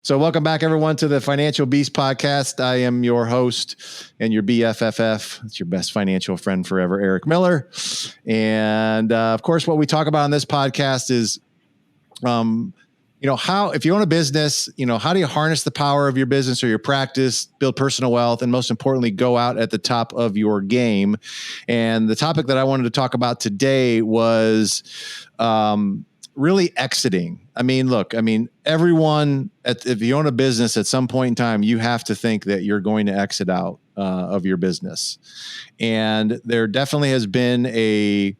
So welcome back, everyone, to the Financial Beast podcast. I am your host and your BFFF. It's your best financial friend forever, Eric Miller. And of course, what we talk about on this podcast is, how, if you own a business, how do you harness the power of your business or your practice, build personal wealth, and most importantly, go out at the top of your game. And the topic that I wanted to talk about today was, really exiting. Everyone, if you own a business at some point in time, you have to think that you're going to exit out of your business. And there definitely has been a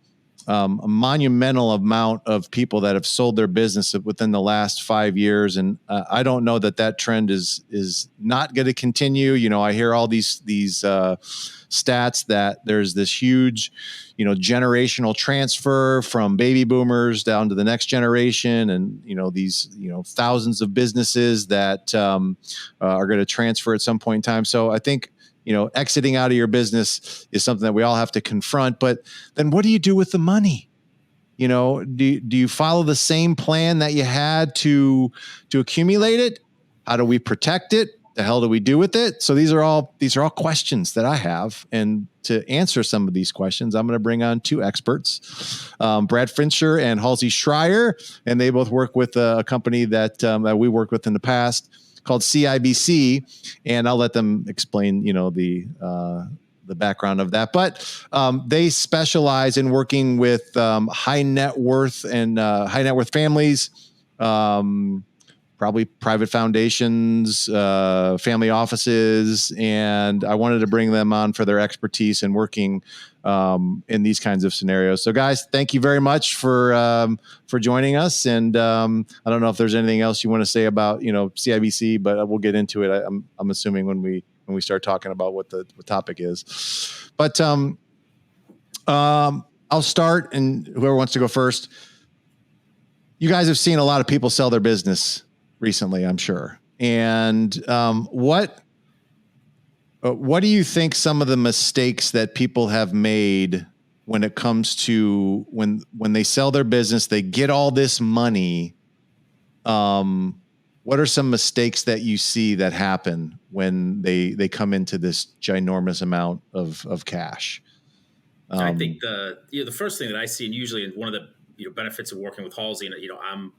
monumental amount of people that have sold their business within the last 5 years. And I don't know that trend is not going to continue. I hear all these stats that there's this huge, generational transfer from baby boomers down to the next generation. And, these, thousands of businesses that are going to transfer at some point in time. So I think, exiting out of your business is something that we all have to confront. But then what do you do with the money? Do you follow the same plan that you had to accumulate it? How do we protect it? The hell do we do with it? So these are all questions that I have. And to answer some of these questions, I'm going to bring on two experts, Brad Fincher and Halsey Schreier. And they both work with a company that we worked with in the past called CIBC. And I'll let them explain, the background of that. But they specialize in working with high net worth families, probably private foundations, family offices. And I wanted to bring them on for their expertise in working in these kinds of scenarios. So guys, thank you very much for joining us. And I don't know if there's anything else you want to say about, CIBC, but we'll get into it. I'm assuming when we start talking about what the topic is. But I'll start, and whoever wants to go first. You guys have seen a lot of people sell their business recently, I'm sure. And what do you think some of the mistakes that people have made when it comes to when they sell their business, they get all this money? What are some mistakes that you see that happen when they come into this ginormous amount of cash? I think the first thing that I see, and usually one of the benefits of working with Halsey, and I'm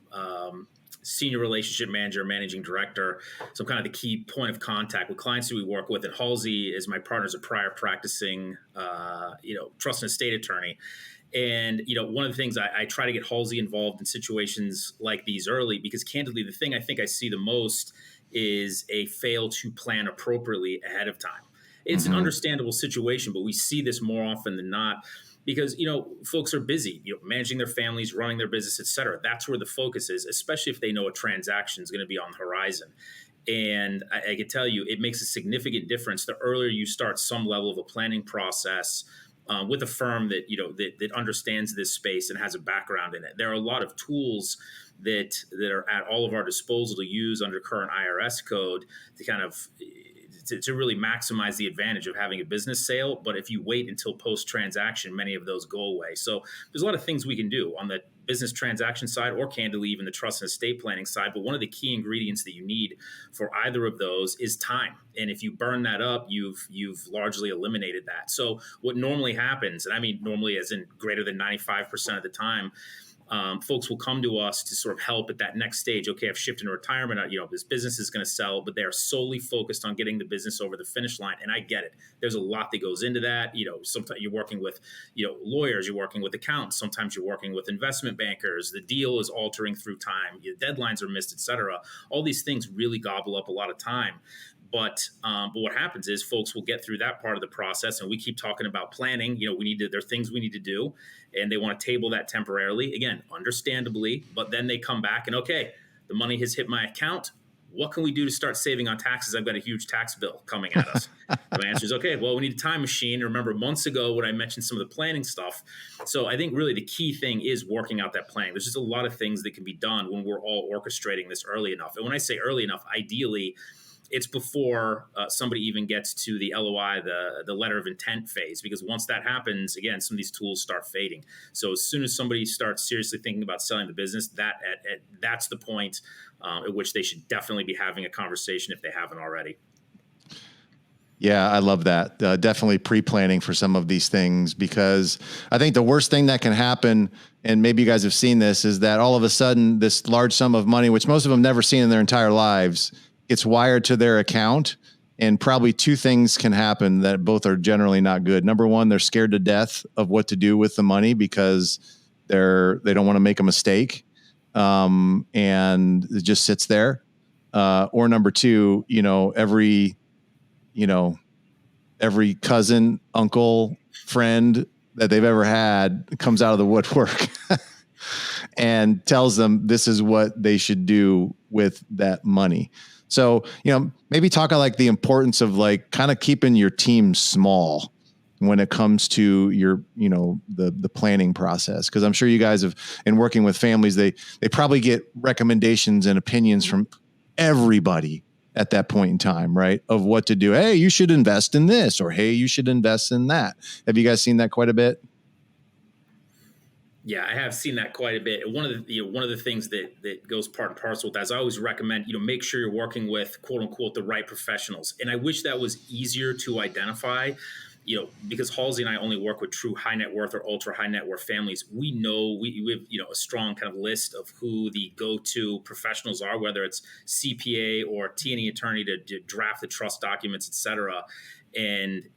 senior relationship manager, managing director, so I'm kind of the key point of contact with clients who we work with. And Halsey is my partner as a prior practicing, trust and estate attorney. And, one of the things I try to get Halsey involved in situations like these early, because candidly, the thing I think I see the most is a fail to plan appropriately ahead of time. It's an understandable situation, but we see this more often than not because, folks are busy, managing their families, running their business, et cetera. That's where the focus is, especially if they know a transaction is going to be on the horizon. And I can tell you, it makes a significant difference the earlier you start some level of a planning process with a firm that that understands this space and has a background in it. There are a lot of tools that are at all of our disposal to use under current IRS code to kind of to really maximize the advantage of having a business sale. But if you wait until post-transaction, many of those go away. So there's a lot of things we can do on the business transaction side, or candidly, even the trust and estate planning side. But one of the key ingredients that you need for either of those is time. And if you burn that up, you've largely eliminated that. So what normally happens, and I mean normally as in greater than 95% of the time, folks will come to us to sort of help at that next stage. Okay, I've shifted into retirement. This business is going to sell, but they are solely focused on getting the business over the finish line. And I get it. There's a lot that goes into that. Sometimes you're working with, lawyers, you're working with accountants. Sometimes you're working with investment bankers. The deal is altering through time. Deadlines are missed, et cetera. All these things really gobble up a lot of time. But what happens is folks will get through that part of the process, and we keep talking about planning. There are things we need to do, and they want to table that temporarily. Again, understandably, but then they come back and, okay, the money has hit my account. What can we do to start saving on taxes? I've got a huge tax bill coming at us. My answer is, okay, well, we need a time machine. Remember months ago when I mentioned some of the planning stuff. So I think really the key thing is working out that planning. There's just a lot of things that can be done when we're all orchestrating this early enough. And when I say early enough, ideally, it's before somebody even gets to the LOI, the letter of intent phase, because once that happens, again, some of these tools start fading. So as soon as somebody starts seriously thinking about selling the business, that's the point at which they should definitely be having a conversation if they haven't already. Yeah, I love that. Definitely pre-planning for some of these things, because I think the worst thing that can happen, and maybe you guys have seen this, is that all of a sudden this large sum of money, which most of them never seen in their entire lives, gets wired to their account. And probably two things can happen that both are generally not good. Number one, they're scared to death of what to do with the money because they don't want to make a mistake. And it just sits there. Or number two, every cousin, uncle, friend that they've ever had comes out of the woodwork and tells them this is what they should do with that money. So, maybe talk about like the importance of like kind of keeping your team small when it comes to your, the planning process. Cause I'm sure you guys have, in working with families, they probably get recommendations and opinions from everybody at that point in time, right? Of what to do. Hey, you should invest in this, or, hey, you should invest in that. Have you guys seen that quite a bit? Yeah, I have seen that quite a bit. One of the things that goes part and parcel with that is I always recommend, make sure you're working with quote unquote the right professionals. And I wish that was easier to identify, because Halsey and I only work with true high net worth or ultra high net worth families. We know we have, a strong kind of list of who the go-to professionals are, whether it's CPA or T&E attorney to draft the trust documents, et cetera. And,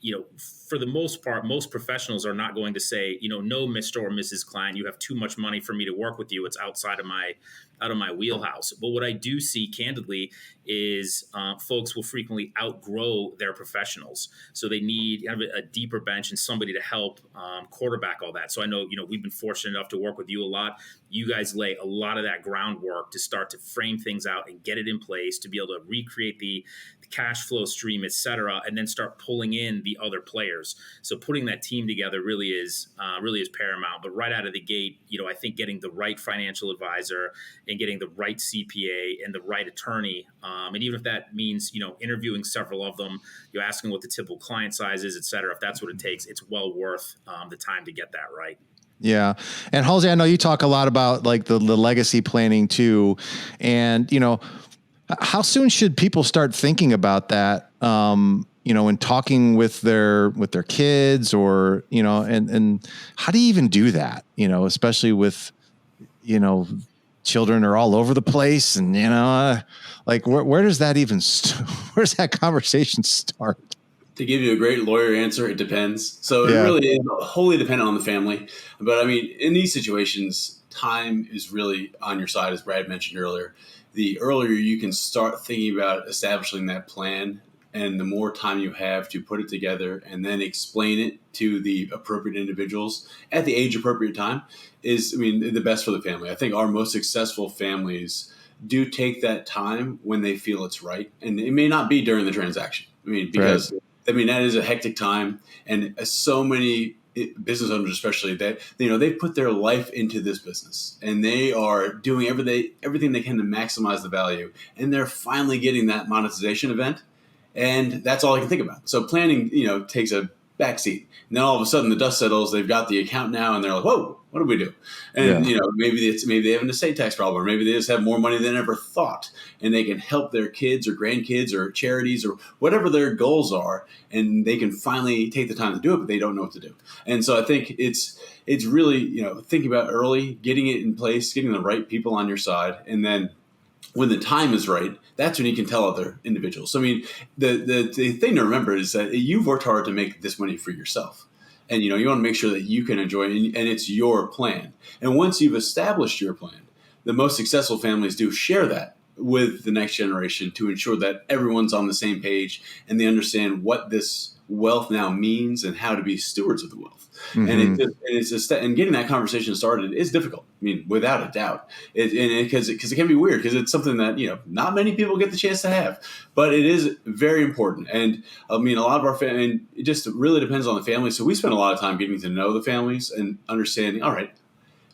for the most part, most professionals are not going to say, no, Mr. or Mrs. Client, you have too much money for me to work with you. It's outside of my wheelhouse. But what I do see candidly is folks will frequently outgrow their professionals. So they need kind of a deeper bench and somebody to help quarterback all that. So I know, we've been fortunate enough to work with you a lot. You guys lay a lot of that groundwork to start to frame things out and get it in place to be able to recreate the cash flow stream, et cetera, and then start pulling in the other players. So putting that team together really is paramount. But right out of the gate, I think getting the right financial advisor and getting the right CPA and the right attorney, and even if that means interviewing several of them, asking what the typical client size is, et cetera. If that's what it takes, it's well worth the time to get that right. Yeah. And Halsey, I know you talk a lot about like the legacy planning too. And, how soon should people start thinking about that? In talking with their kids, or, and how do you even do that? Especially with, children are all over the place, and, like where does that even, where does that conversation start? To give you a great lawyer answer, it depends. So It really is wholly dependent on the family. But I mean, in these situations, time is really on your side, as Brad mentioned earlier. The earlier you can start thinking about establishing that plan, and the more time you have to put it together and then explain it to the appropriate individuals at the age appropriate time is, the best for the family. I think our most successful families do take that time when they feel it's right. And it may not be during the transaction. Because that is a hectic time, and so many business owners, especially, that they put their life into this business, and they are doing everything they can to maximize the value, and they're finally getting that monetization event, and that's all I can think about. So planning, takes a backseat, and then all of a sudden the dust settles. They've got the account now, and they're like, "Whoa, what do we do?" And maybe they have an estate tax problem, or maybe they just have more money than ever thought, and they can help their kids or grandkids or charities or whatever their goals are, and they can finally take the time to do it, but they don't know what to do. And so I think it's really thinking about early, getting it in place, getting the right people on your side, and then when the time is right, that's when you can tell other individuals. So, the thing to remember is that you've worked hard to make this money for yourself. And, you want to make sure that you can enjoy it, and it's your plan. And once you've established your plan, the most successful families do share that with the next generation to ensure that everyone's on the same page and they understand what this wealth now means and how to be stewards of the wealth. Mm-hmm. And getting that conversation started is difficult. Without a doubt, because it can be weird, because it's something that not many people get the chance to have, but it is very important. And a lot of our family, it just really depends on the family. So we spend a lot of time getting to know the families and understanding. All right,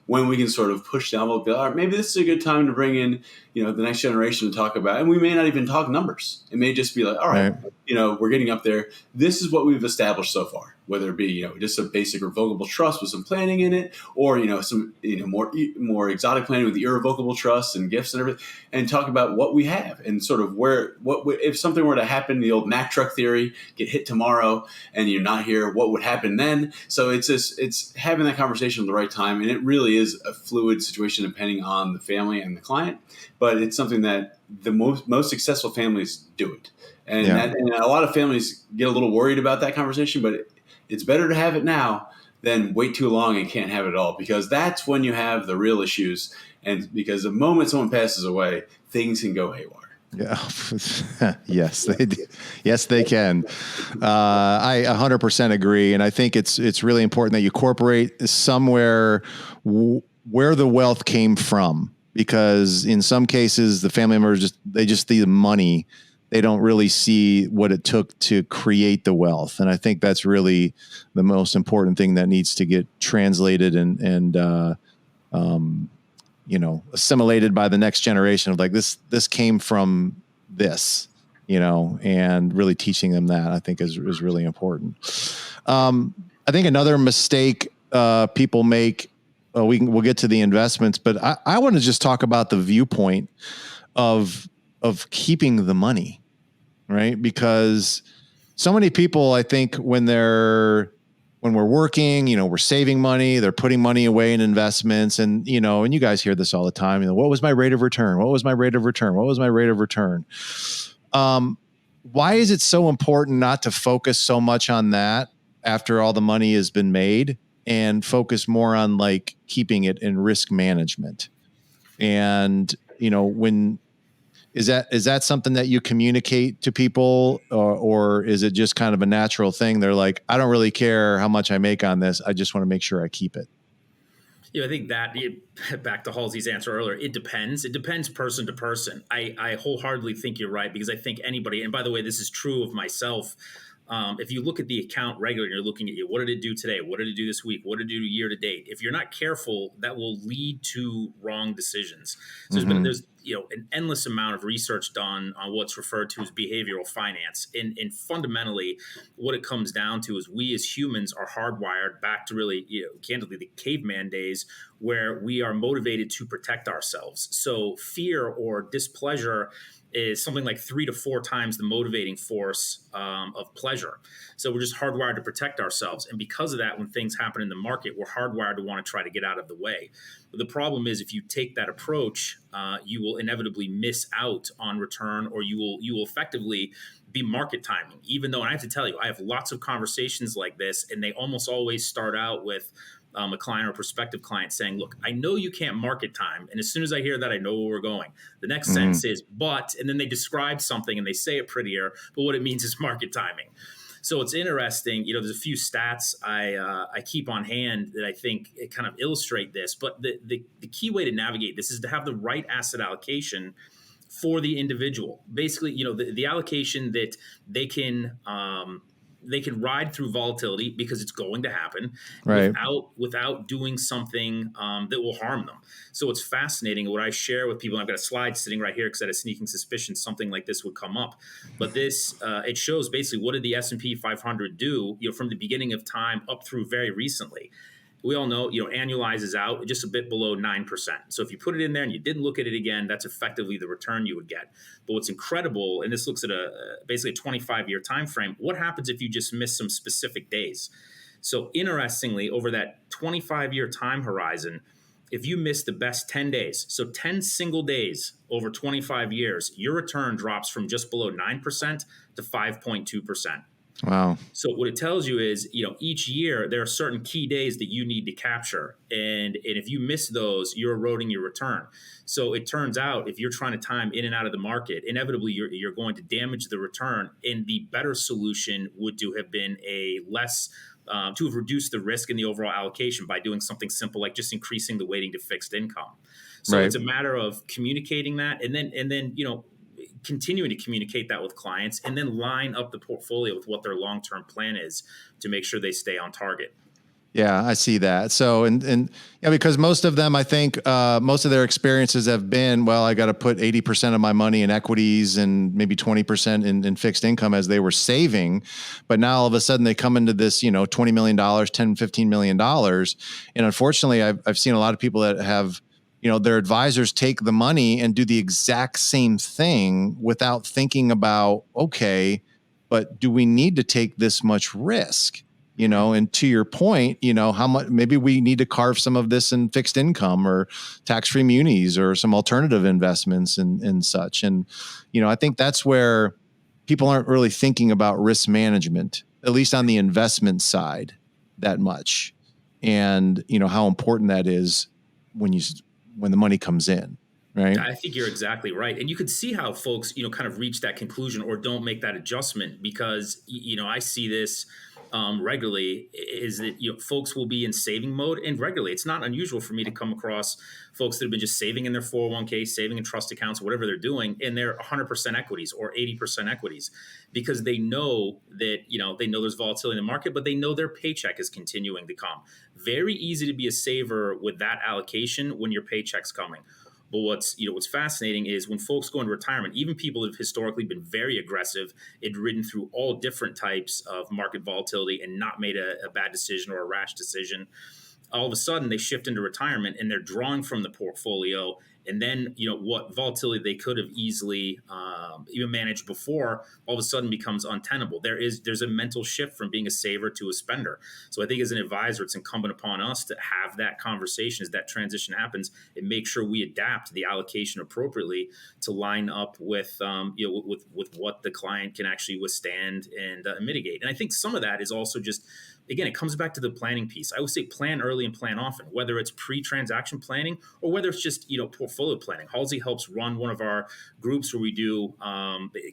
when we can sort of push the envelope, all right, maybe this is a good time to bring in, the next generation to talk about, and we may not even talk numbers. It may just be like, all right. We're getting up there. This is what we've established so far, whether it be, just a basic revocable trust with some planning in it, or, some, more exotic planning with the irrevocable trust and gifts and everything, and talk about what we have and sort of if something were to happen, the old Mack truck theory, get hit tomorrow and you're not here, what would happen then? So it's having that conversation at the right time. And it really is a fluid situation depending on the family and the client, but it's something that the most successful families do it. And, and a lot of families get a little worried about that conversation, but it's better to have it now than wait too long and can't have it at all, because that's when you have the real issues. And because the moment someone passes away, things can go haywire. Yeah. Yes, they do. Yes, they can. I 100% agree. And I think it's really important that you incorporate somewhere where the wealth came from, because in some cases, the family members they just see the money. They don't really see what it took to create the wealth. And I think that's really the most important thing that needs to get translated and assimilated by the next generation of like, this came from this, and really teaching them that, I think is really important. I think another mistake people make, we'll get to the investments, but I want to just talk about the viewpoint of keeping the money. Right. Because so many people, I think when we're working, we're saving money, they're putting money away in investments, and you guys hear this all the time. What was my rate of return? What was my rate of return? What was my rate of return? Why is it so important not to focus so much on that after all the money has been made, and focus more on like keeping it in risk management? And, is that something that you communicate to people, or is it just kind of a natural thing? They're like, I don't really care how much I make on this. I just want to make sure I keep it. I think that back to Halsey's answer earlier, it depends. It depends person to person. I wholeheartedly think you're right, because I think anybody, and by the way, this is true of myself. If you look at the account regularly, you're looking at what did it do today? What did it do this week? What did it do year to date? If you're not careful, that will lead to wrong decisions. So there's an endless amount of research done on what's referred to as behavioral finance. And fundamentally, what it comes down to is we as humans are hardwired back to really, candidly, the caveman days, where we are motivated to protect ourselves. So fear or displeasure is something like 3 to 4 times the motivating force of pleasure. So we're just hardwired to protect ourselves. And because of that, when things happen in the market, we're hardwired to want to try to get out of the way. But the problem is, if you take that approach, you will inevitably miss out on return, or you will effectively be market timing. Even though, and I have to tell you, I have lots of conversations like this, and they almost always start out with a client or a prospective client saying, look, I know you can't market time. And as soon as I hear that, I know where we're going. The next sentence is, but, and then they describe something and they say it prettier, but what it means is market timing. So it's interesting. There's a few stats I keep on hand that I think it kind of illustrate this. But the key way to navigate this is to have the right asset allocation for the individual. Basically, the allocation that they can ride through volatility, because it's going to happen, right, without doing something that will harm them. So it's fascinating what I share with people. I've got a slide sitting right here because I had a sneaking suspicion something like this would come up. But this it shows basically what did the S&P 500 do, from the beginning of time up through very recently. We all know, annualizes out just a bit below 9%. So if you put it in there and you didn't look at it again, that's effectively the return you would get. But what's incredible, and this looks at basically a 25-year time frame, what happens if you just miss some specific days? So interestingly, over that 25-year time horizon, if you miss the best 10 days, so 10 single days over 25 years, your return drops from just below 9% to 5.2%. Wow. So what it tells you is, each year there are certain key days that you need to capture. And if you miss those, you're eroding your return. So it turns out if you're trying to time in and out of the market, inevitably you're going to damage the return. And the better solution would to have been to have reduced the risk in the overall allocation by doing something simple like just increasing the weighting to fixed income. So It's a matter of communicating that and then continuing to communicate that with clients, and then line up the portfolio with what their long-term plan is to make sure they stay on target. Yeah, I see that. So, and yeah, because most of them, I think, most of their experiences have been, well, I got to put 80% of my money in equities and maybe 20% in fixed income as they were saving. But now all of a sudden they come into this, $20 million, $10, $15 million. And unfortunately, I've seen a lot of people that have, their advisors take the money and do the exact same thing without thinking about, okay, but do we need to take this much risk? And to your point, how much, maybe we need to carve some of this in fixed income or tax-free munis or some alternative investments and such. And, I think that's where people aren't really thinking about risk management, at least on the investment side, that much. And, how important that is when the money comes in. Right. I think you're exactly right. And you could see how folks, kind of reach that conclusion or don't make that adjustment because, I see this regularly is that, folks will be in saving mode and regularly. It's not unusual for me to come across folks that have been just saving in their 401k, saving in trust accounts, whatever they're doing, and they're 100% equities or 80% equities because they know that, they know there's volatility in the market, but they know their paycheck is continuing to come. Very easy to be a saver with that allocation when your paycheck's coming. But what's fascinating is when folks go into retirement, even people that have historically been very aggressive and ridden through all different types of market volatility and not made a bad decision or a rash decision, all of a sudden they shift into retirement and they're drawing from the portfolio. And then, what volatility they could have easily even managed before all of a sudden becomes untenable. There's a mental shift from being a saver to a spender. So I think as an advisor, it's incumbent upon us to have that conversation as that transition happens and make sure we adapt the allocation appropriately to line up with, with what the client can actually withstand and mitigate. And I think some of that is also just, again, it comes back to the planning piece. I would say plan early and plan often, whether it's pre-transaction planning or whether it's just, portfolio planning. Halsey helps run one of our groups where we do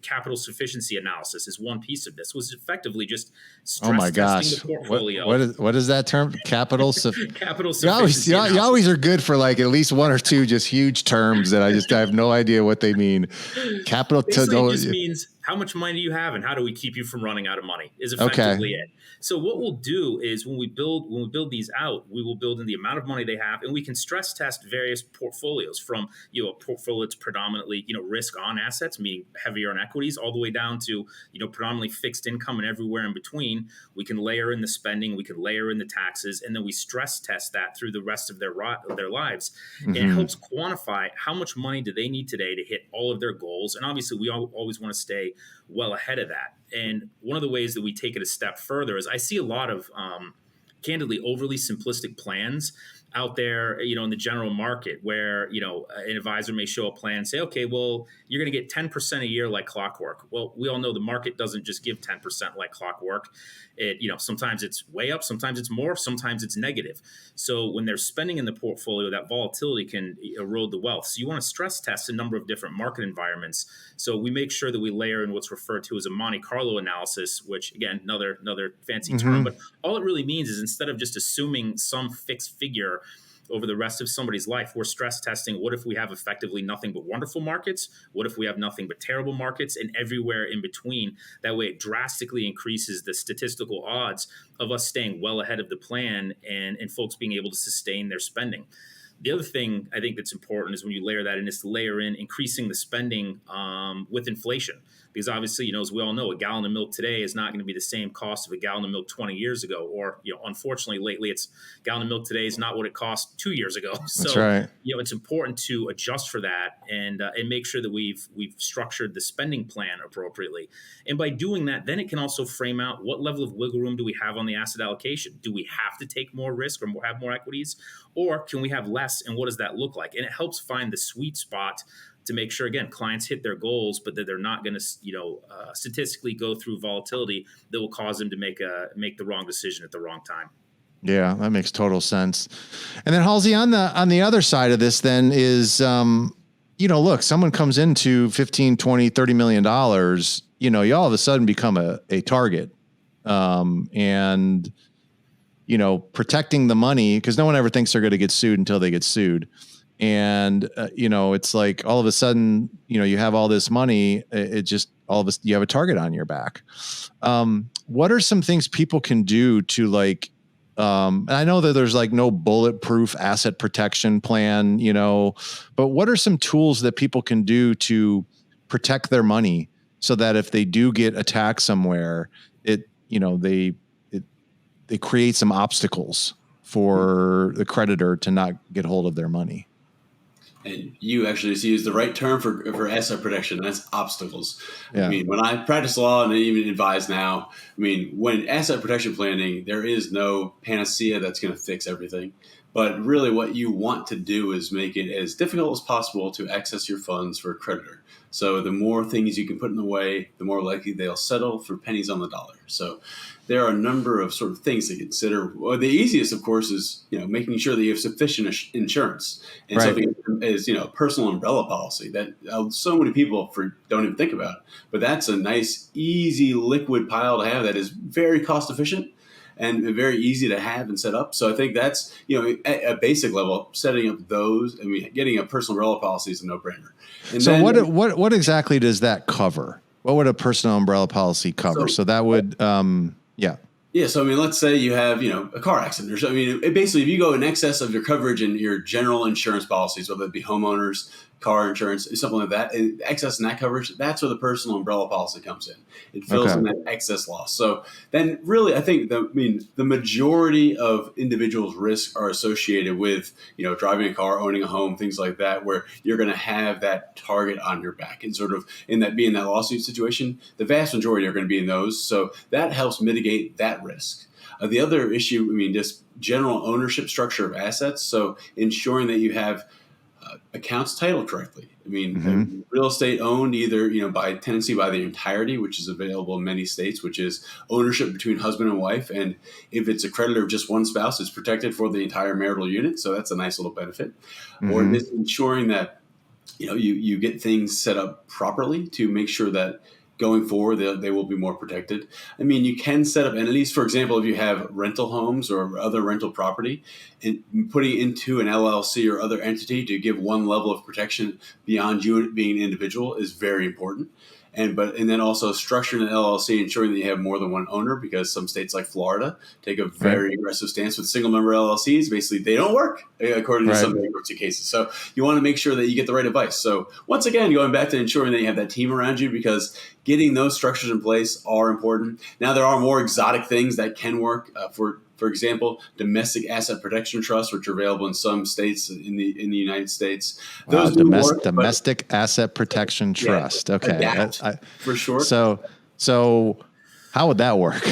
capital sufficiency analysis is one piece of this, was effectively just stress testing the portfolio. What is that term? Capital sufficiency. You always are good for like at least one or two just huge terms that I have no idea what they mean. Capital just means how much money do you have and how do we keep you from running out of money is effectively it. So what we'll do is when we build these out, we will build in the amount of money they have, and we can stress test various portfolios from, a portfolio that's predominantly, risk on assets, meaning heavier on equities, all the way down to, predominantly fixed income and everywhere in between. We can layer in the spending, we can layer in the taxes, and then we stress test that through the rest of their lives. Mm-hmm. And it helps quantify how much money do they need today to hit all of their goals. And obviously we always want to stay well ahead of that. And one of the ways that we take it a step further is I see a lot of, candidly, overly simplistic plans out there, in the general market where, an advisor may show a plan and say, okay, well, you're going to get 10% a year like clockwork. Well, we all know the market doesn't just give 10% like clockwork. Sometimes it's way up, sometimes it's more, sometimes it's negative. So when they're spending in the portfolio, that volatility can erode the wealth. So you want to stress test a number of different market environments. So we make sure that we layer in what's referred to as a Monte Carlo analysis, which again, another fancy term, but all it really means is instead of just assuming some fixed figure over the rest of somebody's life, we're stress testing what if we have effectively nothing but wonderful markets? What if we have nothing but terrible markets and everywhere in between? That way it drastically increases the statistical odds of us staying well ahead of the plan and folks being able to sustain their spending. The other thing I think that's important is when you layer that in is to layer in increasing the spending with inflation. Because obviously, as we all know, a gallon of milk today is not going to be the same cost of a gallon of milk 20 years ago. Or, unfortunately, lately, a gallon of milk today is not what it cost 2 years ago. So, that's right. It's important to adjust for that and make sure that we've structured the spending plan appropriately. And by doing that, then it can also frame out what level of wiggle room do we have on the asset allocation? Do we have to take more risk or have more equities? Or can we have less? And what does that look like? And it helps find the sweet spot to make sure, again, clients hit their goals, but that they're not going to, statistically go through volatility that will cause them to make the wrong decision at the wrong time. Yeah, that makes total sense. And then Halsey, on the other side of this then is, look, someone comes into 15, 20, $30 million, you all of a sudden become a target. And, protecting the money, because no one ever thinks they're going to get sued until they get sued. And, it's like all of a sudden, you have all this money, you have a target on your back. What are some things people can do to And I know that there's like no bulletproof asset protection plan, but what are some tools that people can do to protect their money so that if they do get attacked somewhere, they create some obstacles for the creditor to not get hold of their money? And you actually use the right term for asset protection. That's obstacles. Yeah. I mean, when I practice law and I even advise now, I mean, when asset protection planning, there is no panacea that's going to fix everything. But really what you want to do is make it as difficult as possible to access your funds for a creditor. So the more things you can put in the way, the more likely they'll settle for pennies on the dollar. So there are a number of sort of things to consider. Well, the easiest, of course, is making sure that you have sufficient insurance and right. something is personal umbrella policy that so many people don't even think about. But that's a nice, easy, liquid pile to have that is very cost efficient and very easy to have and set up. So I think that's at a basic level, setting up those. I mean, getting a personal umbrella policy is a no-brainer. And so then, what exactly does that cover? What would a personal umbrella policy cover? So that would, Yeah. So, I mean, let's say you have, a car accident. Basically, if you go in excess of your coverage in your general insurance policies, whether it be homeowners, car insurance, something like that, excess in that coverage, that's where the personal umbrella policy comes in. It fills in that excess loss. So then really, I think the majority of individuals' risks are associated with, driving a car, owning a home, things like that, where you're going to have that target on your back and sort of in that lawsuit situation, the vast majority are going to be in those. So that helps mitigate that risk. The other issue, just general ownership structure of assets. So ensuring that you have accounts titled correctly. Real estate owned either, by tenancy by the entirety, which is available in many states, which is ownership between husband and wife. And if it's a creditor of just one spouse, it's protected for the entire marital unit. So that's a nice little benefit. Or just ensuring that, you get things set up properly to make sure that going forward, they will be more protected. You can set up entities, for example, if you have rental homes or other rental property, and putting it into an LLC or other entity to give one level of protection beyond you being an individual is very important. And then also structuring an LLC, ensuring that you have more than one owner, because some states like Florida take a very aggressive stance with single member LLCs. Basically, they don't work according to some bankruptcy cases. So you want to make sure that you get the right advice. So once again, going back to ensuring that you have that team around you, because getting those structures in place are important. Now, there are more exotic things that can work. For example, domestic asset protection trusts, which are available in some states in the United States. Those domestic asset protection trust. Okay, for sure. So how would that work?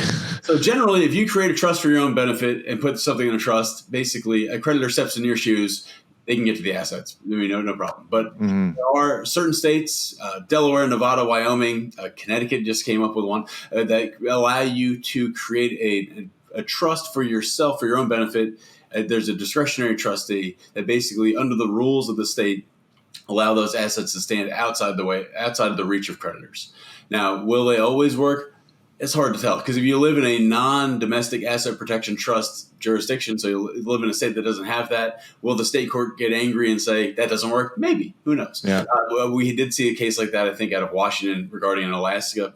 So generally, if you create a trust for your own benefit and put something in a trust, basically a creditor steps in your shoes, they can get to the assets. No problem. But there are certain states, Delaware, Nevada, Wyoming, Connecticut just came up with one that allow you to create a trust for yourself for your own benefit. There's a discretionary trustee that basically, under the rules of the state, allow those assets to stand outside of the reach of creditors. Now, will they always work? It's hard to tell, because if you live in a non-domestic asset protection trust jurisdiction, so you live in a state that doesn't have that, will the state court get angry and say that doesn't work? Maybe. Who knows? Yeah. We did see a case like that, I think, out of Washington regarding an Alaska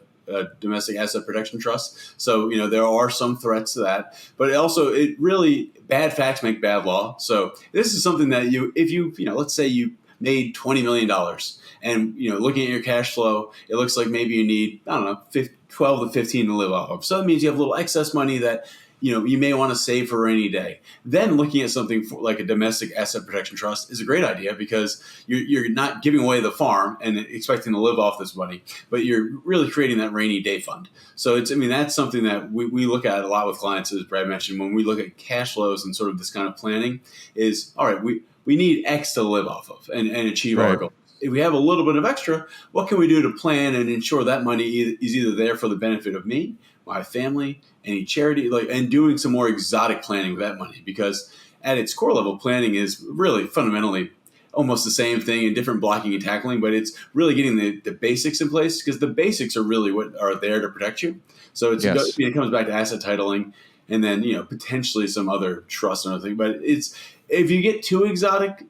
domestic asset protection trust. So, there are some threats to that, but it really, bad facts make bad law. So this is something that let's say you made $20 million and, looking at your cash flow, it looks like maybe you need, 12 to 15 to live off of. So that means you have a little excess money that, you may want to save for a rainy day. Then looking at something like a domestic asset protection trust is a great idea, because you're not giving away the farm and expecting to live off this money, but you're really creating that rainy day fund. So that's something that we look at a lot with clients, as Brad mentioned, when we look at cash flows and sort of this kind of planning is, all right, we need X to live off of and achieve our goals. If we have a little bit of extra, what can we do to plan and ensure that money is either there for the benefit of me, my family, any charity, and doing some more exotic planning with that money? Because at its core level, planning is really fundamentally almost the same thing in different blocking and tackling, but it's really getting the basics in place, because the basics are really what are there to protect you. So it comes back to asset titling, and then potentially some other trust and other thing. But if you get too exotic,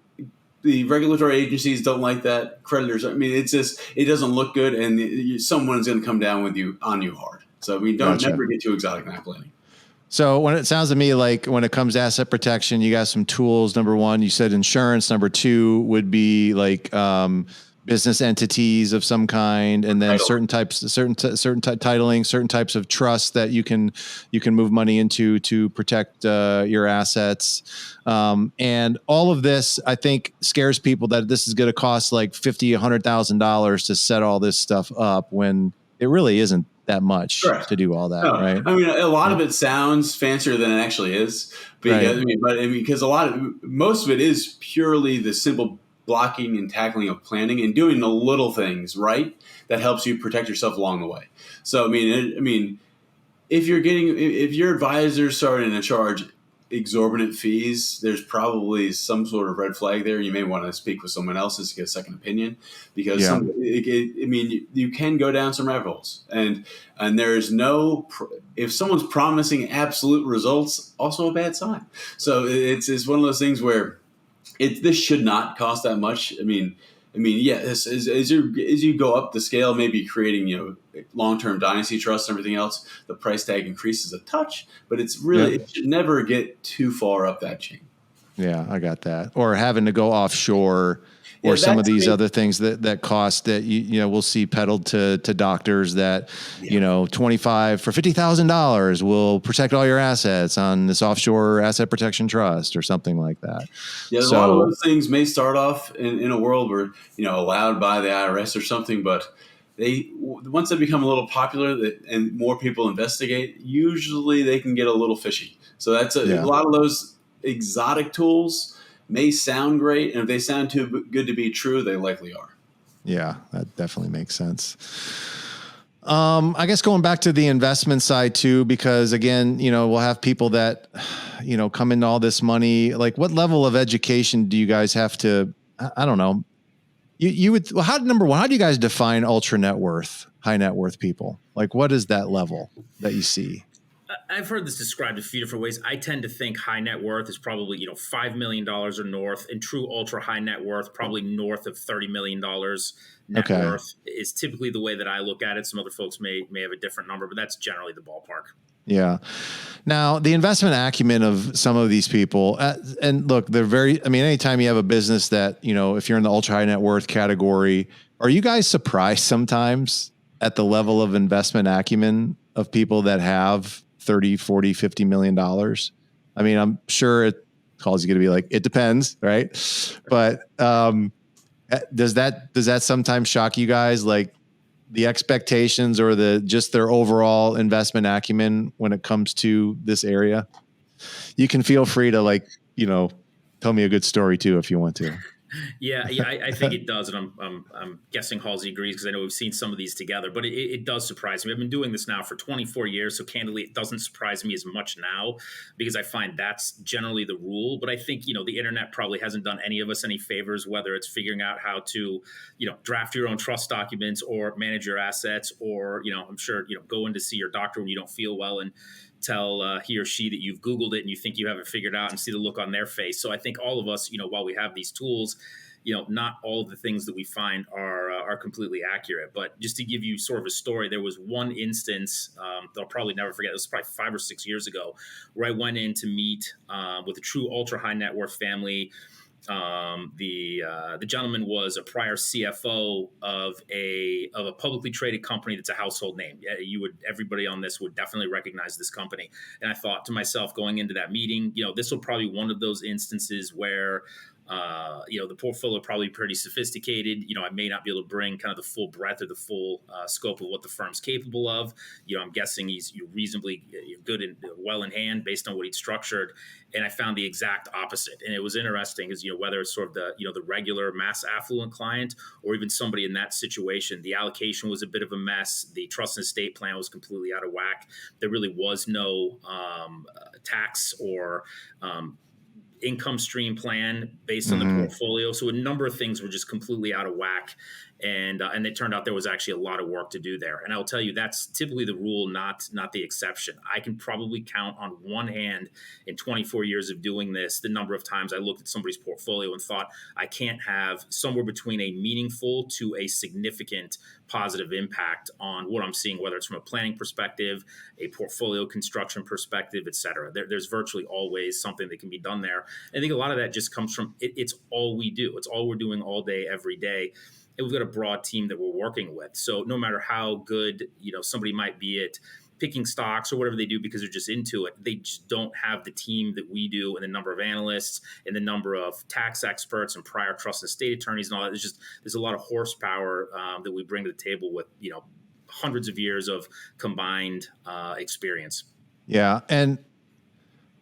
the regulatory agencies don't like that. Creditors, it's just, it doesn't look good, and someone's going to come down on you hard. So don't never get too exotic in that planning. So when it sounds to me like when it comes to asset protection, you got some tools. Number one, you said insurance. Number two would be like business entities of some kind, and then certain titling, certain types of trust that you can move money into to protect your assets. And all of this, I think, scares people that this is going to cost like $50,000, $100,000 to set all this stuff up when it really isn't that much Correct. to do all that, No, right? I mean, a lot of it sounds fancier than it actually is, because because most of it is purely the simple blocking and tackling of planning and doing the little things right that helps you protect yourself along the way. So, I mean, if your advisor's starting to charge exorbitant fees, there's probably some sort of red flag there. You may want to speak with someone else to get a second opinion, because you can go down some rabbit holes, and there's if someone's promising absolute results, also a bad sign. So it's one of those things where this should not cost that much. Yes, as you go up the scale, maybe creating long-term dynasty trusts and everything else, the price tag increases a touch, but it should never get too far up that chain. Yeah, I got that. Or having to go offshore, or some of these other things that cost that we'll see peddled to doctors that $25,000 for $50,000 will protect all your assets on this offshore asset protection trust or something like that. Yeah, a lot of those things may start off in a world where allowed by the IRS or something, but once they become a little popular and more people investigate, usually they can get a little fishy. So that's a lot of those exotic tools may sound great, and if they sound too good to be true, they likely are. Yeah, that definitely makes sense. I guess going back to the investment side too, because again, we'll have people that, come into all this money. Like, what level of education do you guys have to, I don't know. Number one, how do you guys define ultra net worth, high net worth people? Like, what is that level that you see? I've heard this described a few different ways. I tend to think high net worth is probably, $5 million or north, and true ultra high net worth, probably north of $30 million net worth is typically the way that I look at it. Some other folks may have a different number, but that's generally the ballpark. Yeah. Now, the investment acumen of some of these people, and look, anytime you have a business that, if you're in the ultra high net worth category, are you guys surprised sometimes at the level of investment acumen of people that have 30, 40, $50 million? I mean, I'm sure it calls you going to be like, it depends. Right. But, does that sometimes shock you guys? Like the expectations or just their overall investment acumen when it comes to this area? You can feel free to tell me a good story too, if you want to. Yeah, I think it does, and I'm guessing Halsey agrees because I know we've seen some of these together. But it does surprise me. I've been doing this now for 24 years, so candidly, it doesn't surprise me as much now because I find that's generally the rule. But I think the internet probably hasn't done any of us any favors, whether it's figuring out how to draft your own trust documents or manage your assets, or I'm sure go in to see your doctor when you don't feel well and tell he or she that you've Googled it and you think you have it figured out, and see the look on their face. So I think all of us, while we have these tools, not all of the things that we find are completely accurate. But just to give you sort of a story, there was one instance that I'll probably never forget. This was probably 5 or 6 years ago, where I went in to meet with a true ultra high net worth family. The gentleman was a prior CFO of a publicly traded company that's a household name. Everybody on this would definitely recognize this company. And I thought to myself, going into that meeting, this will probably be one of those instances where the portfolio probably pretty sophisticated. I may not be able to bring kind of the full breadth or the full scope of what the firm's capable of. I'm guessing he's reasonably good and well in hand based on what he'd structured. And I found the exact opposite. And it was interesting because, whether it's sort of the regular mass affluent client or even somebody in that situation, the allocation was a bit of a mess. The trust and estate plan was completely out of whack. There really was no tax or income stream plan based on the portfolio. So a number of things were just completely out of whack. And it turned out there was actually a lot of work to do there. And I'll tell you, that's typically the rule, not the exception. I can probably count on one hand in 24 years of doing this the number of times I looked at somebody's portfolio and thought, I can't have somewhere between a meaningful to a significant positive impact on what I'm seeing, whether it's from a planning perspective, a portfolio construction perspective, et cetera. There's virtually always something that can be done there. I think a lot of that just comes from it's all we do. It's all we're doing all day, every day. And we've got a broad team that we're working with. So no matter how good, somebody might be at picking stocks or whatever they do because they're just into it, they just don't have the team that we do and the number of analysts and the number of tax experts and prior trust and estate attorneys and all that. There's a lot of horsepower that we bring to the table with, hundreds of years of combined experience. Yeah. And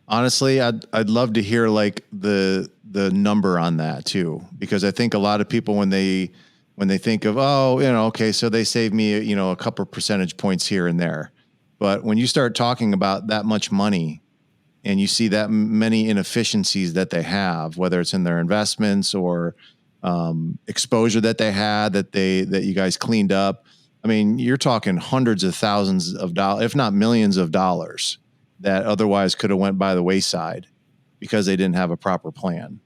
honestly, I'd love to hear like the number on that too, because I think a lot of people when they think of, okay, so they saved me, a couple of percentage points here and there. But when you start talking about that much money and you see that many inefficiencies that they have, whether it's in their investments or exposure that they had that you guys cleaned up, I mean, you're talking hundreds of thousands of dollars, if not millions of dollars that otherwise could have went by the wayside because they didn't have a proper plan.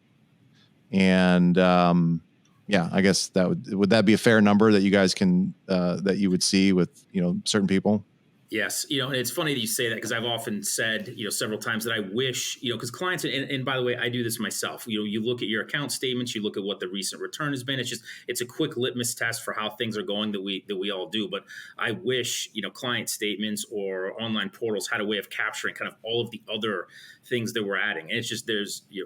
And I guess would that be a fair number that you guys can that you would see with certain people? Yes. And it's funny that you say that because I've often said, several times that I wish, because clients, and by the way, I do this myself. You look at your account statements, you look at what the recent return has been. It's a quick litmus test for how things are going that we all do. But I wish, client statements or online portals had a way of capturing kind of all of the other things that we're adding. And it's just,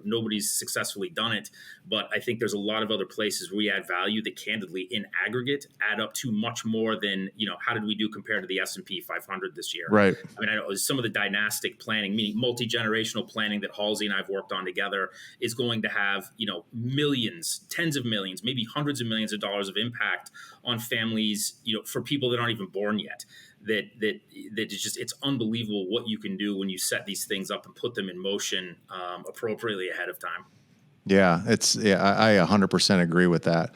nobody's successfully done it. But I think there's a lot of other places where we add value that candidly in aggregate add up to much more than, how did we do compared to the S&P 500 this year? Right. I mean, I know some of the dynastic planning, meaning multi-generational planning that Halsey and I've worked on together is going to have, millions, tens of millions, maybe hundreds of millions of dollars of impact on families, for people that aren't even born yet. That it's unbelievable what you can do when you set these things up and put them in motion appropriately ahead of time. Yeah, I 100% agree with that.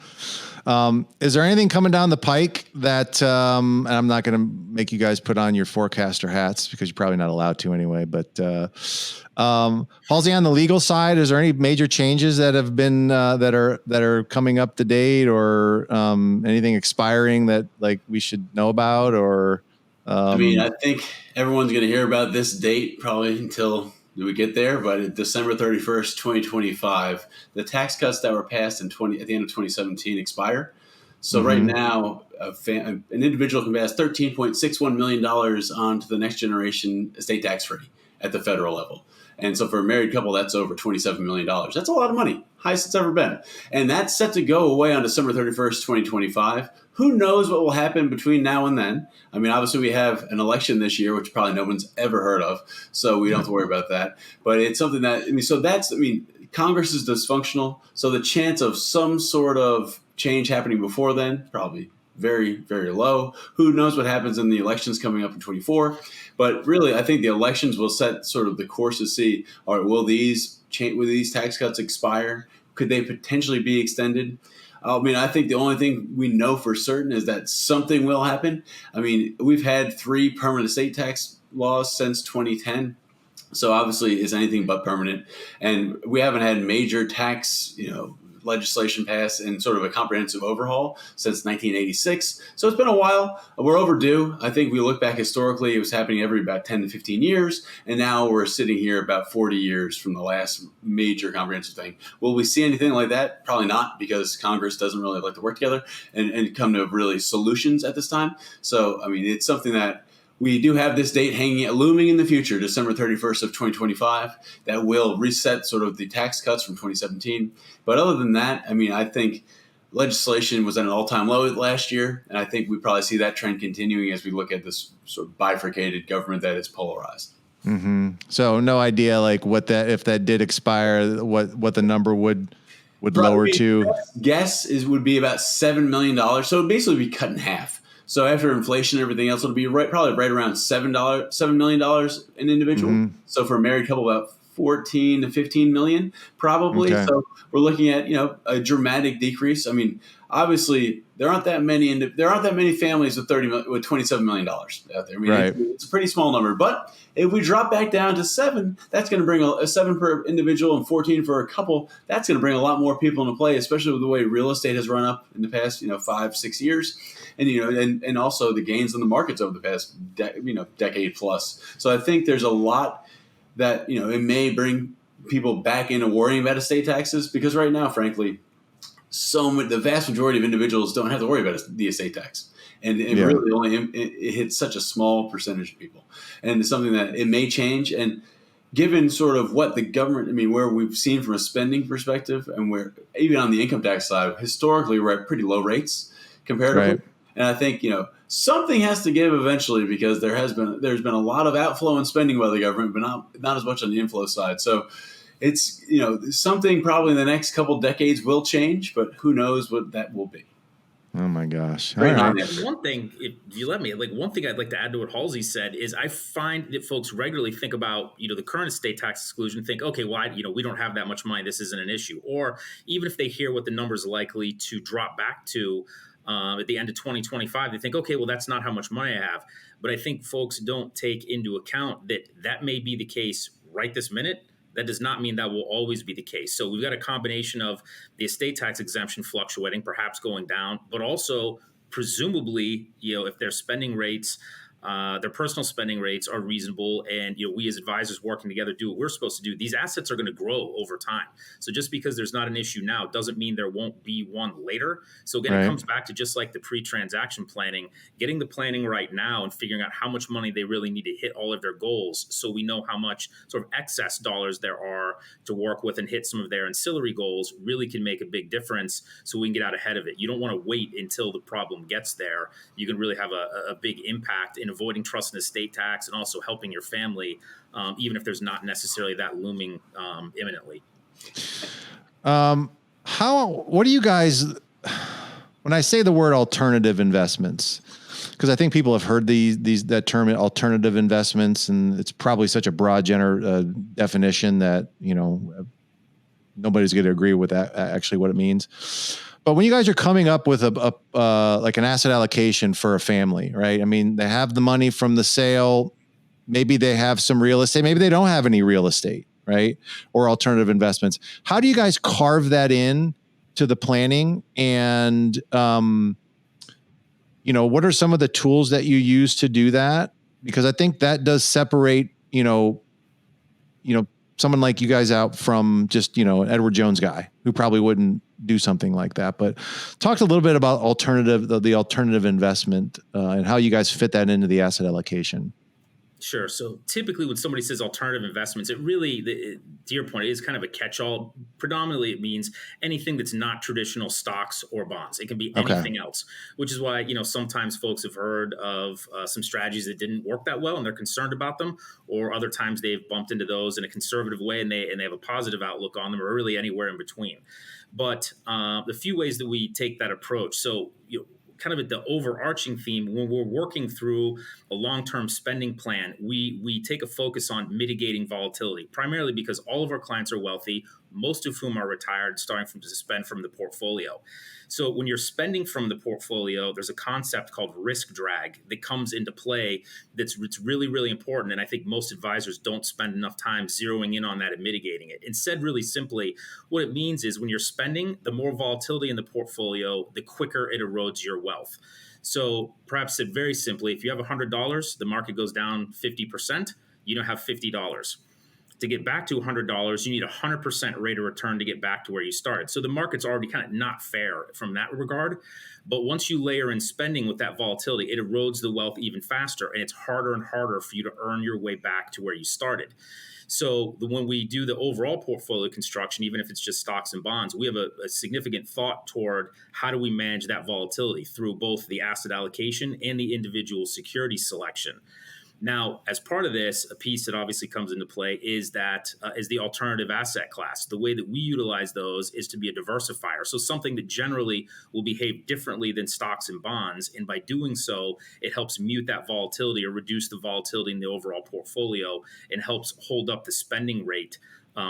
Is there anything coming down the pike that, and I'm not going to make you guys put on your forecaster hats because you're probably not allowed to anyway, but Halsey, on the legal side, is there any major changes that have been, that are coming up to date or anything expiring that like we should know about or? I think everyone's going to hear about this date probably until we get there, but December 31st, 2025, the tax cuts that were passed at the end of 2017 expire. So right now, an individual can pass $13.61 million onto the next generation estate tax free at the federal level. And so for a married couple, that's over $27 million. That's a lot of money, highest it's ever been. And that's set to go away on December 31st, 2025. Who knows what will happen between now and then? I mean, obviously we have an election this year, which probably no one's ever heard of, so we don't have to worry about that. But it's something that, Congress is dysfunctional, so the chance of some sort of change happening before then, probably very, very low. Who knows what happens in the elections coming up in 24? But really, I think the elections will set sort of the course to see, all right, will these tax cuts expire? Could they potentially be extended? I think the only thing we know for certain is that something will happen. We've had 3 permanent estate tax laws since 2010. So obviously it's anything but permanent. And we haven't had major tax, legislation passed in sort of a comprehensive overhaul since 1986. So it's been a while. We're overdue. I think we look back historically, it was happening every about 10 to 15 years. And now we're sitting here about 40 years from the last major comprehensive thing. Will we see anything like that? Probably not, because Congress doesn't really like to work together and come to really solutions at this time. So, it's something that we do have this date looming in the future, December 31st of 2025, that will reset sort of the tax cuts from 2017. But other than that, I think legislation was at an all-time low last year, and I think we probably see that trend continuing as we look at this sort of bifurcated government that is polarized. Mm-hmm. So no idea like if that did expire, what the number would lower to? Guess would be about $7 million. So it would basically be cut in half. So after inflation and everything else, it'll be probably right around $7 million an individual. Mm-hmm. So for a married couple, about 14 to 15 million, probably. Okay. So we're looking at, a dramatic decrease. I mean, obviously there aren't that many families with $27 million out there. I mean, Right. it's a pretty small number, but if we drop back down to 7, that's going to bring a 7 per individual and 14 for a couple. That's going to bring a lot more people into play, especially with the way real estate has run up in the past, 5-6 years. And, and also the gains in the markets over the past, decade plus. So I think there's a lot that, it may bring people back into worrying about estate taxes, because right now, frankly, the vast majority of individuals don't have to worry about the estate tax. And it really only it hits such a small percentage of people. And it's something that it may change. And given sort of what the government, where we've seen from a spending perspective, and where even on the income tax side, historically we're at pretty low rates comparatively. Right. And I think, something has to give eventually, because there's been a lot of outflow and spending by the government, but not as much on the inflow side. So it's, something probably in the next couple decades will change, but who knows what that will be. Oh my gosh. All right. One thing, if you let me, one thing I'd like to add to what Halsey said is I find that folks regularly think about, the current estate tax exclusion, think, okay, well, we don't have that much money, this isn't an issue. Or even if they hear what the number's likely to drop back to at the end of 2025, they think, okay, well, that's not how much money I have. But I think folks don't take into account that may be the case right this minute. That does not mean that will always be the case. So we've got a combination of the estate tax exemption fluctuating, perhaps going down, but also presumably, if their spending rates, their personal spending rates are reasonable, and we as advisors working together do what we're supposed to do, these assets are going to grow over time. So just because there's not an issue now doesn't mean there won't be one later. So again, It comes back to just like the pre-transaction planning, getting the planning right now and figuring out how much money they really need to hit all of their goals, so we know how much sort of excess dollars there are to work with and hit some of their ancillary goals really can make a big difference, so we can get out ahead of it. You don't want to wait until the problem gets there. You can really have a big impact in avoiding trust and estate tax, and also helping your family, even if there's not necessarily that looming imminently. What do you guys, when I say the word alternative investments, because I think people have heard that term, alternative investments, and it's probably such a broad definition that, nobody's going to agree with that, actually what it means. But when you guys are coming up with like an asset allocation for a family, right? They have the money from the sale. Maybe they have some real estate. Maybe they don't have any real estate, right? Or alternative investments. How do you guys carve that in to the planning? And, what are some of the tools that you use to do that? Because I think that does separate, someone like you guys out from just, an Edward Jones guy who probably wouldn't do something like that. But talk a little bit about the alternative investment and how you guys fit that into the asset allocation. Sure. So typically when somebody says alternative investments, it really, to your point, it is kind of a catch-all. Predominantly, it means anything that's not traditional stocks or bonds. It can be anything else, which is why, sometimes folks have heard of some strategies that didn't work that well and they're concerned about them, or other times they've bumped into those in a conservative way and they have a positive outlook on them, or really anywhere in between. But the few ways that we take that approach. So, kind of at the overarching theme, when we're working through a long-term spending plan, we take a focus on mitigating volatility, primarily because all of our clients are wealthy, most of whom are retired, starting to spend from the portfolio. So when you're spending from the portfolio, there's a concept called risk drag that comes into play it's really, really important. And I think most advisors don't spend enough time zeroing in on that and mitigating it. Instead, really simply, what it means is when you're spending, the more volatility in the portfolio, the quicker it erodes your wealth. So perhaps said very simply, if you have $100, the market goes down 50%, you don't have $50. To get back to $100, you need 100% rate of return to get back to where you started. So the market's already kind of not fair from that regard. But once you layer in spending with that volatility, it erodes the wealth even faster, and it's harder and harder for you to earn your way back to where you started. So when we do the overall portfolio construction, even if it's just stocks and bonds, we have a significant thought toward how do we manage that volatility through both the asset allocation and the individual security selection. Now, as part of this, a piece that obviously comes into play is the alternative asset class. The way that we utilize those is to be a diversifier. So something that generally will behave differently than stocks and bonds. And by doing so, it helps mute that volatility or reduce the volatility in the overall portfolio and helps hold up the spending rate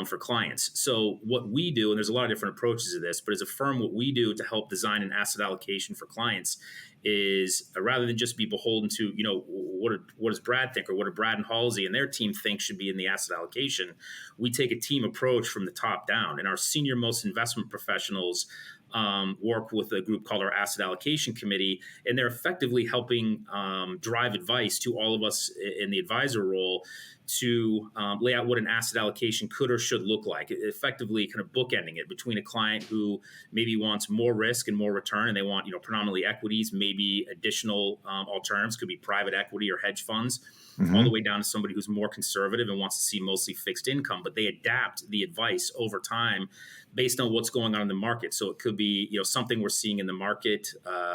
for clients. So what we do, and there's a lot of different approaches to this, but as a firm, what we do to help design an asset allocation for clients is rather than just be beholden to, what does Brad think, or what do Brad and Halsey and their team think should be in the asset allocation, we take a team approach from the top down. And our senior most investment professionals work with a group called our Asset Allocation Committee, and they're effectively helping drive advice to all of us in the advisor role to lay out what an asset allocation could or should look like, effectively kind of bookending it between a client who maybe wants more risk and more return, and they want predominantly equities, maybe additional alternatives, could be private equity or hedge funds, all the way down to somebody who's more conservative and wants to see mostly fixed income, but they adapt the advice over time based on what's going on in the market. So it could be something we're seeing in the market,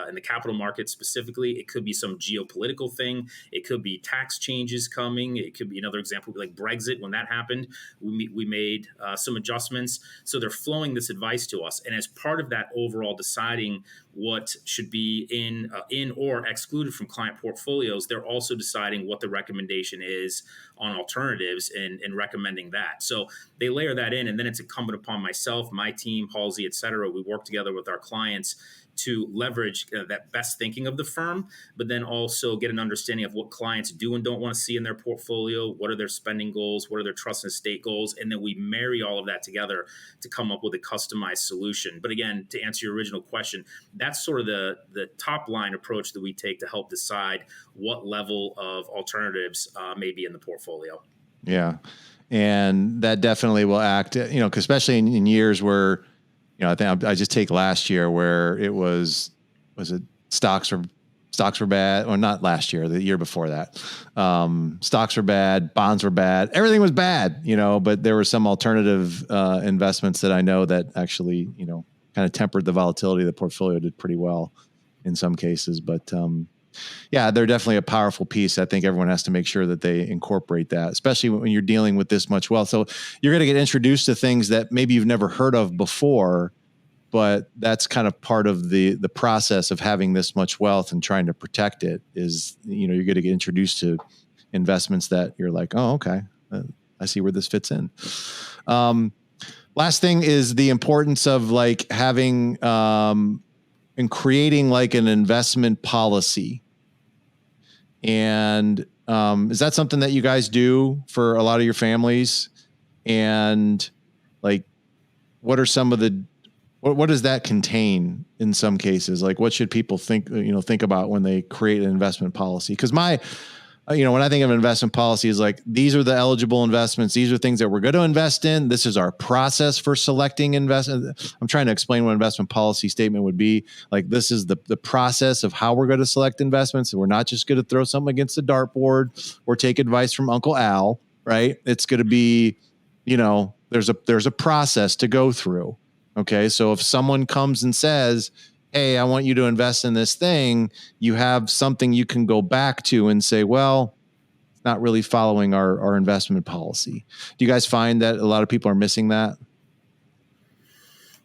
in the capital market specifically. It could be some geopolitical thing. It could be tax changes coming. It could be another example like Brexit. When that happened, we made some adjustments. So they're flowing this advice to us, and as part of that overall deciding what should be in or excluded from client portfolios, they're also deciding what the recommendation is on alternatives and recommending that. So they layer that in, and then it's incumbent upon myself, my team, Halsey, et cetera. We work together with our clients to leverage that best thinking of the firm, but then also get an understanding of what clients do and don't want to see in their portfolio, what are their spending goals, what are their trust and estate goals, and then we marry all of that together to come up with a customized solution. But again, to answer your original question, that's sort of the top line approach that we take to help decide what level of alternatives may be in the portfolio. Yeah. And that definitely will act, because especially in years where, I think I just take last year where it was it stocks were bad, or not last year, the year before that. Stocks were bad, bonds were bad, everything was bad, but there were some alternative investments that I know that actually, kind of tempered the volatility of the portfolio, did pretty well in some cases. But yeah, they're definitely a powerful piece. I think everyone has to make sure that they incorporate that, especially when you're dealing with this much wealth. So you're going to get introduced to things that maybe you've never heard of before, but that's kind of part of the process of having this much wealth and trying to protect it is, you're going to get introduced to investments that you're like, oh, okay, I see where this fits in. Last thing is the importance of like having, and creating like an investment policy. And is that something that you guys do for a lot of your families? And like, what are some of what does that contain in some cases? Like, what should people think about when they create an investment policy? Because when I think of investment policy is like, these are the eligible investments. These are things that we're going to invest in. This is our process for selecting investment. I'm trying to explain what investment policy statement would be. Like, this is the process of how we're going to select investments. And we're not just going to throw something against the dartboard or take advice from Uncle Al, right? It's going to be, there's a process to go through. Okay. So if someone comes and says, hey, I want you to invest in this thing, you have something you can go back to and say, well, it's not really following our investment policy. Do you guys find that a lot of people are missing that?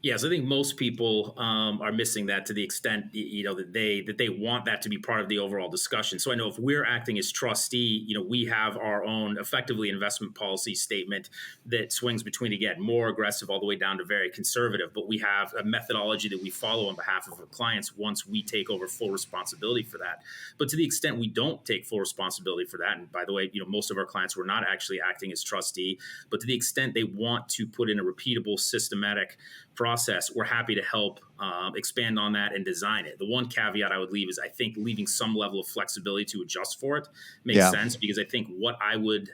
Yes, I think most people are missing that to the extent that they want that to be part of the overall discussion. So I know if we're acting as trustee, we have our own effectively investment policy statement that swings between, again, more aggressive all the way down to very conservative. But we have a methodology that we follow on behalf of our clients once we take over full responsibility for that. But to the extent we don't take full responsibility for that, and by the way, most of our clients were not actually acting as trustee, but to the extent they want to put in a repeatable, systematic process, we're happy to help expand on that and design it. The one caveat I would leave is I think leaving some level of flexibility to adjust for it makes sense, because I think what I would,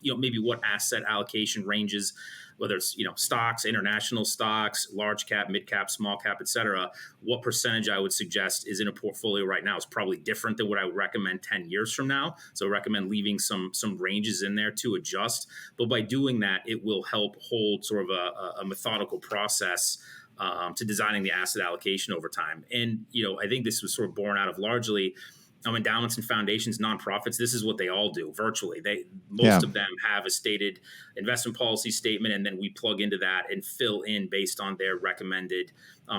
maybe what asset allocation ranges, whether it's, stocks, international stocks, large cap, mid cap, small cap, et cetera, what percentage I would suggest is in a portfolio right now is probably different than what I would recommend 10 years from now. So I recommend leaving some ranges in there to adjust. But by doing that, it will help hold sort of a methodical process to designing the asset allocation over time. And, I think this was sort of born out of largely endowments and foundations, nonprofits, this is what they all do virtually. Most of them have a stated investment policy statement, and then we plug into that and fill in based on their recommended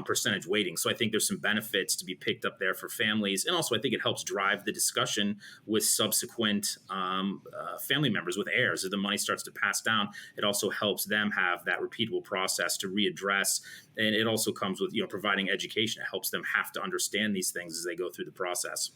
percentage weighting. So I think there's some benefits to be picked up there for families. And also I think it helps drive the discussion with subsequent family members, with heirs. As the money starts to pass down, it also helps them have that repeatable process to readdress. And it also comes with, providing education. It helps them have to understand these things as they go through the process.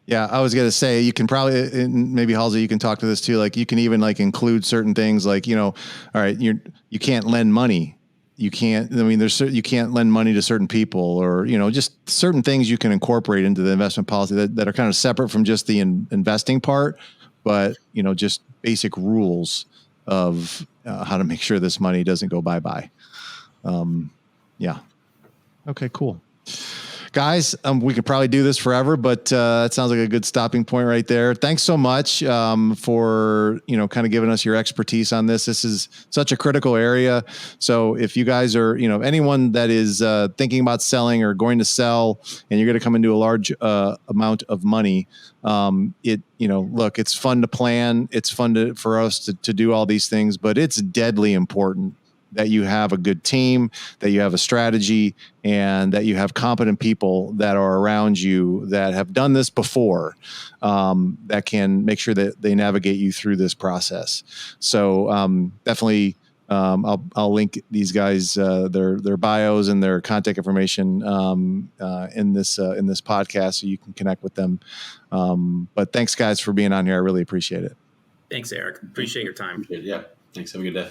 Yeah, I was going to say, you can probably, maybe Halsey, you can talk to this too. Like, you can even include certain things like, all right, you can't lend money. You can't, you can't lend money to certain people, or, just certain things you can incorporate into the investment policy that are kind of separate from just the investing part, but, just basic rules of how to make sure this money doesn't go bye-bye. Yeah. Okay, cool. Guys, we could probably do this forever, but that sounds like a good stopping point right there. Thanks so much for, kind of giving us your expertise on this. This is such a critical area. So if you guys are, anyone that is thinking about selling or going to sell, and you're going to come into a large amount of money, look, it's fun to plan. It's fun for us to do all these things, but it's deadly important that you have a good team, that you have a strategy, and that you have competent people that are around you that have done this before, that can make sure that they navigate you through this process. So definitely, I'll link these guys, their bios and their contact information in this podcast, so you can connect with them. But thanks, guys, for being on here. I really appreciate it. Thanks, Eric. Appreciate your time. Yeah. Thanks. Have a good day.